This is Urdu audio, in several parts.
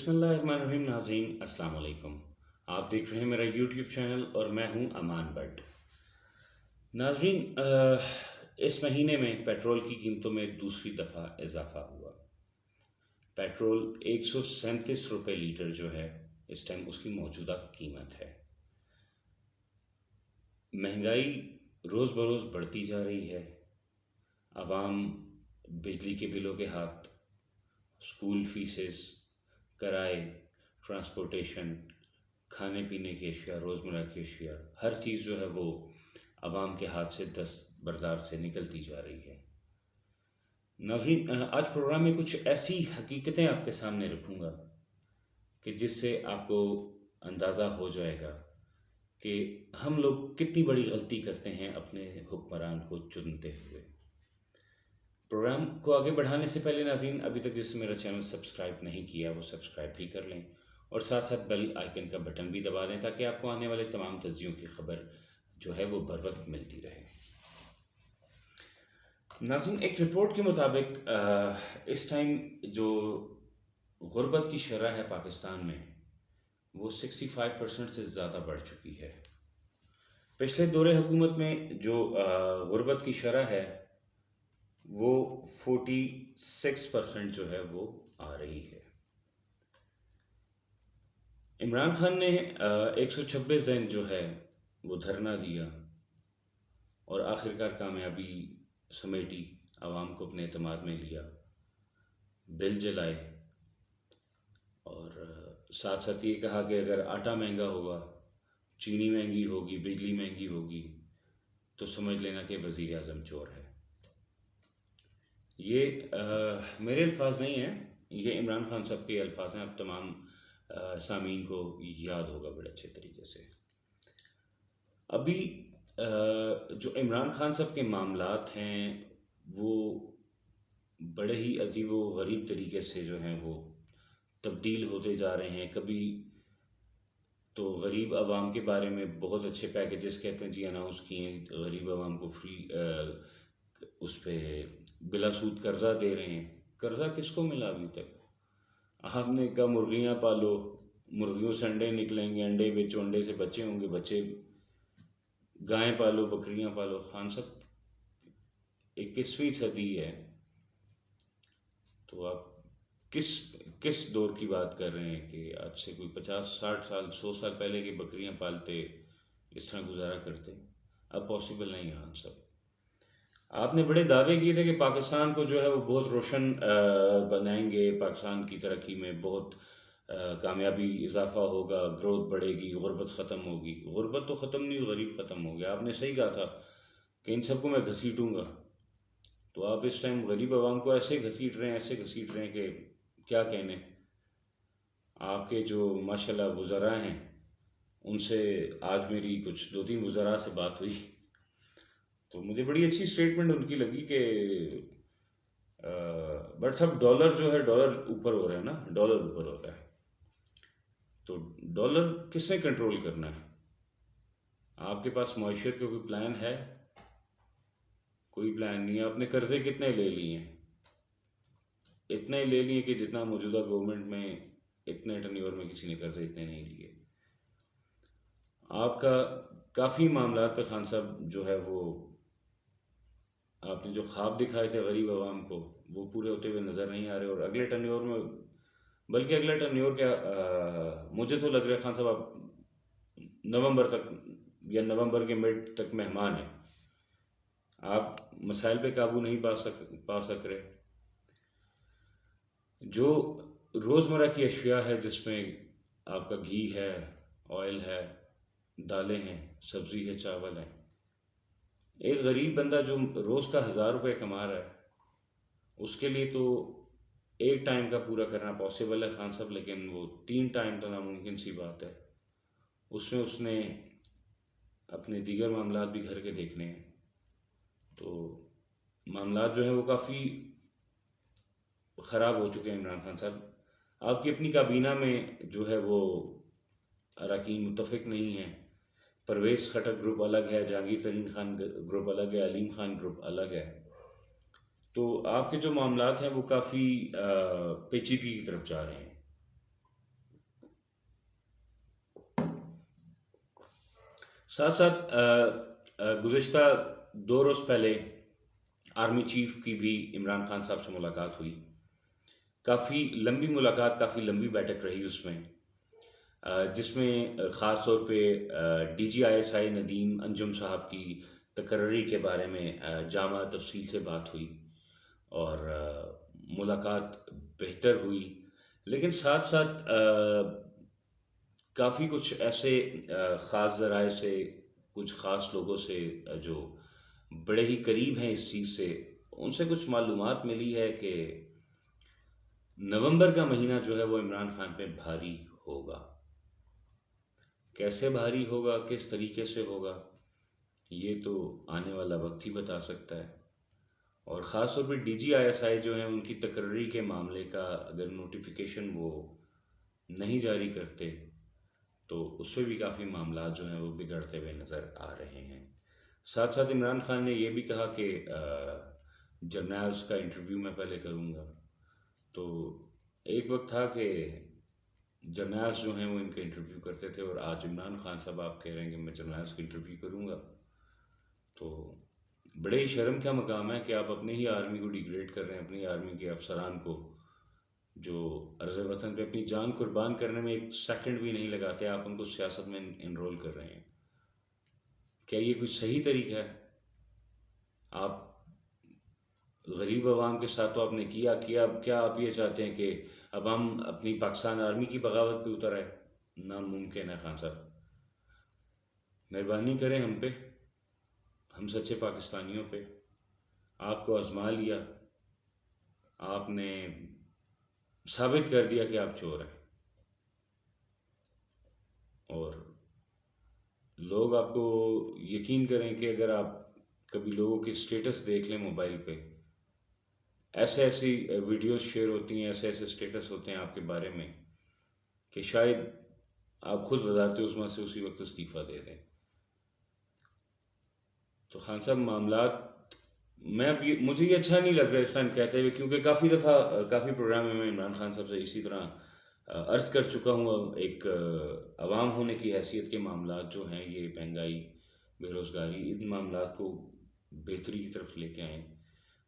بسم اللہ الرحمن الرحیم ناظرین السلام علیکم. آپ دیکھ رہے ہیں میرا یوٹیوب چینل اور میں ہوں امان بٹ. ناظرین اس مہینے میں پیٹرول کی قیمتوں میں دوسری دفعہ اضافہ ہوا. پیٹرول 137 روپے لیٹر جو ہے اس ٹائم اس کی موجودہ قیمت ہے. مہنگائی روز بروز بڑھتی جا رہی ہے. عوام بجلی کے بلوں کے ہاتھ، اسکول فیسز، کرائے، ٹرانسپورٹیشن، کھانے پینے کی اشیاء، روزمرہ کی اشیاء، ہر چیز جو ہے وہ عوام کے ہاتھ سے دستبردار سے نکلتی جا رہی ہے. ناظرین آج پروگرام میں کچھ ایسی حقیقتیں آپ کے سامنے رکھوں گا کہ جس سے آپ کو اندازہ ہو جائے گا کہ ہم لوگ کتنی بڑی غلطی کرتے ہیں اپنے حکمران کو چنتے ہوئے. پروگرام کو آگے بڑھانے سے پہلے ناظرین ابھی تک جس نے میرا چینل سبسکرائب نہیں کیا وہ سبسکرائب بھی کر لیں اور ساتھ ساتھ بیل آئیکن کا بٹن بھی دبا دیں تاکہ آپ کو آنے والے تمام تجزیوں کی خبر جو ہے وہ بر وقت ملتی رہے. ناظرین ایک رپورٹ کے مطابق اس ٹائم جو غربت کی شرح ہے پاکستان میں وہ 65% سے زیادہ بڑھ چکی ہے. پچھلے دور حکومت میں جو غربت کی شرح ہے وہ 46% جو ہے وہ آ رہی ہے. عمران خان نے 126 دن جو ہے وہ دھرنا دیا اور آخرکار کامیابی سمیٹی، عوام کو اپنے اعتماد میں لیا، بل جلائے اور ساتھ ساتھ یہ کہا کہ اگر آٹا مہنگا ہوگا، چینی مہنگی ہوگی، بجلی مہنگی ہوگی تو سمجھ لینا کہ وزیر اعظم چور ہے. یہ میرے الفاظ نہیں ہیں، یہ عمران خان صاحب کے الفاظ ہیں. اب تمام سامعین کو یاد ہوگا بڑے اچھے طریقے سے. ابھی جو عمران خان صاحب کے معاملات ہیں وہ بڑے ہی عجیب و غریب طریقے سے جو ہیں وہ تبدیل ہوتے جا رہے ہیں. کبھی تو غریب عوام کے بارے میں بہت اچھے پیکیجز کہتے ہیں جی اناؤنس کیے ہیں، غریب عوام کو فری اس پہ بلا سود قرضہ دے رہے ہیں. قرضہ کس کو ملا ابھی تک؟ آپ نے کہا مرغیاں پالو، مرغیوں سے انڈے نکلیں گے، انڈے بیچو، انڈے سے بچے ہوں گے، بچے گائیں پالو، بکریاں پالو. خان صاحب 21ویں صدی ہے تو آپ کس دور کی بات کر رہے ہیں کہ آج سے کوئی 50 60 سال 100 سال پہلے کی بکریاں پالتے اس طرح گزارا کرتے؟ اب پاسبل نہیں ہے. خان صاحب آپ نے بڑے دعوے کیے تھے کہ پاکستان کو جو ہے وہ بہت روشن بنائیں گے، پاکستان کی ترقی میں بہت کامیابی اضافہ ہوگا، گروتھ بڑھے گی، غربت ختم ہوگی. غربت تو ختم نہیں ہوئی، غریب ختم ہو گیا. آپ نے صحیح کہا تھا کہ ان سب کو میں گھسیٹوں گا. تو آپ اس ٹائم غریب عوام کو ایسے گھسیٹ رہے ہیں کہ کیا کہنے. آپ کے جو ماشاءاللہ وزراء ہیں ان سے آج میری کچھ 2 3 وزراء سے بات ہوئی تو مجھے بڑی اچھی سٹیٹمنٹ ان کی لگی کہ بٹ صاحب ڈالر جو ہے، ڈالر اوپر ہو رہا ہے نا، ڈالر اوپر ہو رہا ہے تو ڈالر کس نے کنٹرول کرنا ہے؟ آپ کے پاس معیشت کا کوئی پلان ہے؟ کوئی پلان نہیں ہے. آپ نے قرضے کتنے لے لیے ہیں؟ اتنے لے لیے کہ جتنا موجودہ گورنمنٹ میں اتنے ٹرنیور میں کسی نے قرضے اتنے نہیں لیے. آپ کا کافی معاملات پہ خان صاحب جو ہے وہ آپ نے جو خواب دکھائے تھے غریب عوام کو وہ پورے ہوتے ہوئے نظر نہیں آ رہے. اور اگلے ٹرنیور میں، بلکہ اگلا ٹرنیور کیا، مجھے تو لگ رہا ہے خان صاحب آپ نومبر تک یا نومبر کے مڈ تک مہمان ہیں. آپ مسائل پہ قابو نہیں پا سک رہے. جو روزمرہ کی اشیاء ہے جس میں آپ کا گھی ہے، آئل ہے، دالیں ہیں، سبزی ہے، چاول ہے، ایک غریب بندہ جو روز کا 1000 روپے کما رہا ہے اس کے لیے تو ایک ٹائم کا پورا کرنا پاسبل ہے خان صاحب، لیکن وہ 3 ٹائم تو ناممکن سی بات ہے. اس میں اس نے اپنے دیگر معاملات بھی گھر کے دیکھنے ہیں. تو معاملات جو ہیں وہ کافی خراب ہو چکے ہیں. عمران خان صاحب آپ کی اپنی کابینہ میں جو ہے وہ اراکین متفق نہیں ہیں. پرویز خٹک گروپ الگ ہے، جہانگیر ترین خان گروپ الگ ہے، علیم خان گروپ الگ ہے. تو آپ کے جو معاملات ہیں وہ کافی پیچیدگی کی طرف جا رہے ہیں. ساتھ ساتھ گزشتہ 2 روز پہلے آرمی چیف کی بھی عمران خان صاحب سے ملاقات ہوئی. کافی لمبی ملاقات، کافی لمبی بیٹھک رہی اس میں، جس میں خاص طور پہ D G I S I Nadeem Anjum صاحب کی تقرری کے بارے میں جامع تفصیل سے بات ہوئی، اور ملاقات بہتر ہوئی. لیکن ساتھ ساتھ کافی کچھ ایسے خاص ذرائع سے، کچھ خاص لوگوں سے جو بڑے ہی قریب ہیں اس چیز سے، ان سے کچھ معلومات ملی ہے کہ نومبر کا مہینہ جو ہے وہ عمران خان پہ بھاری ہوگا. کیسے بھاری ہوگا، کس طریقے سے ہوگا، یہ تو آنے والا وقت ہی بتا سکتا ہے. اور خاص طور پہ ڈی جی آئی ایس آئی جو ہیں، ان کی تقرری کے معاملے کا اگر نوٹیفیکیشن وہ نہیں جاری کرتے تو اس پہ بھی کافی معاملات جو ہیں وہ بگڑتے ہوئے نظر آ رہے ہیں. ساتھ ساتھ عمران خان نے یہ بھی کہا کہ جرنیلز کا انٹرویو میں پہلے کروں گا. تو ایک وقت تھا کہ جرنیلز جو ہیں وہ ان کا انٹرویو کرتے تھے، اور آج عمران خان صاحب آپ کہہ رہے ہیں کہ میں جرنیلز کا انٹرویو کروں گا. تو بڑے ہی شرم کا مقام ہے کہ آپ اپنے ہی آرمی کو ڈیگریڈ کر رہے ہیں، اپنی آرمی کے افسران کو جو عرض وطن پہ اپنی جان قربان کرنے میں ایک سیکنڈ بھی نہیں لگاتے، آپ ان کو سیاست میں انرول کر رہے ہیں. کیا یہ کوئی صحیح طریقہ ہے؟ آپ غریب عوام کے ساتھ تو آپ نے کیا، اب کیا آپ یہ چاہتے ہیں کہ اب ہم اپنی پاکستان آرمی کی بغاوت پہ اتر آئے؟ ناممکن ہے خان صاحب. مہربانی کریں ہم پہ، ہم سچے پاکستانیوں پہ. آپ کو آزما لیا، آپ نے ثابت کر دیا کہ آپ چور ہیں، اور لوگ آپ کو یقین کریں کہ اگر آپ کبھی لوگوں کے اسٹیٹس دیکھ لیں موبائل پہ، ایسی ویڈیوز شیئر ہوتی ہیں، ایسے اسٹیٹس ہوتے ہیں آپ کے بارے میں کہ شاید آپ خود وزارت عظمیٰ سے اسی وقت استعفیٰ دے دیں. تو خان صاحب معاملات، مجھے یہ اچھا نہیں لگ رہا اس ٹائم کہتے ہوئے، کیونکہ کافی دفعہ کافی پروگرام میں عمران خان صاحب سے اسی طرح عرض کر چکا ہوں. ایک عوام ہونے کی حیثیت کے معاملات جو ہیں، یہ مہنگائی، بے روزگاری، ان معاملات کو بہتری کی طرف لے کے آئیں.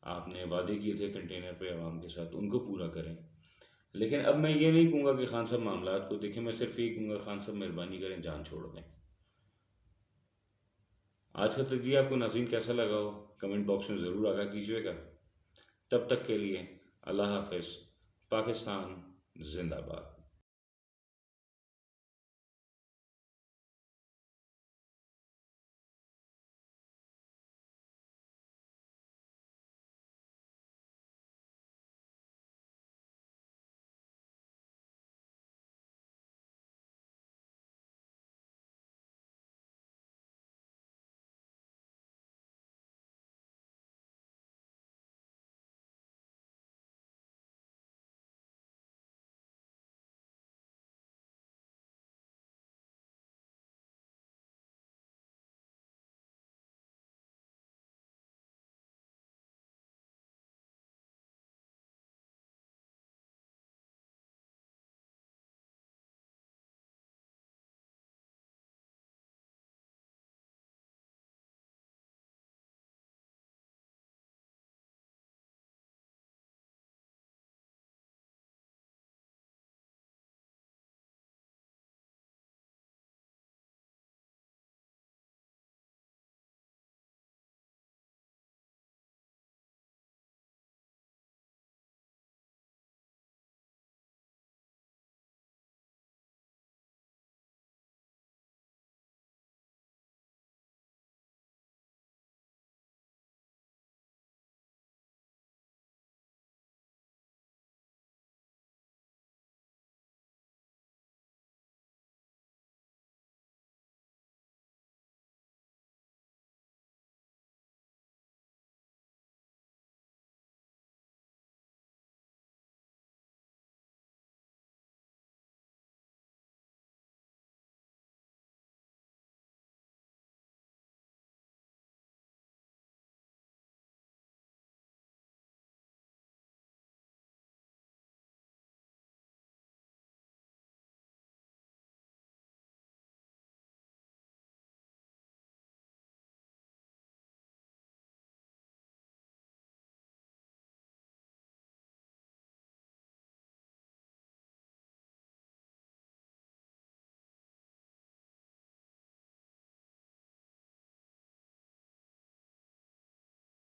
آپ نے وعدے کیے تھے کنٹینر پہ عوام کے ساتھ، ان کو پورا کریں. لیکن اب میں یہ نہیں کہوں گا کہ خان صاحب معاملات کو دیکھیں، میں صرف یہ کہوں گا خان صاحب مہربانی کریں جان چھوڑ دیں. آج کا تجزیہ آپ کو ناظرین کیسا لگا ہو، کمنٹ باکس میں ضرور آگاہ کیجیے گا. تب تک کے لیے اللہ حافظ. پاکستان زندہ باد.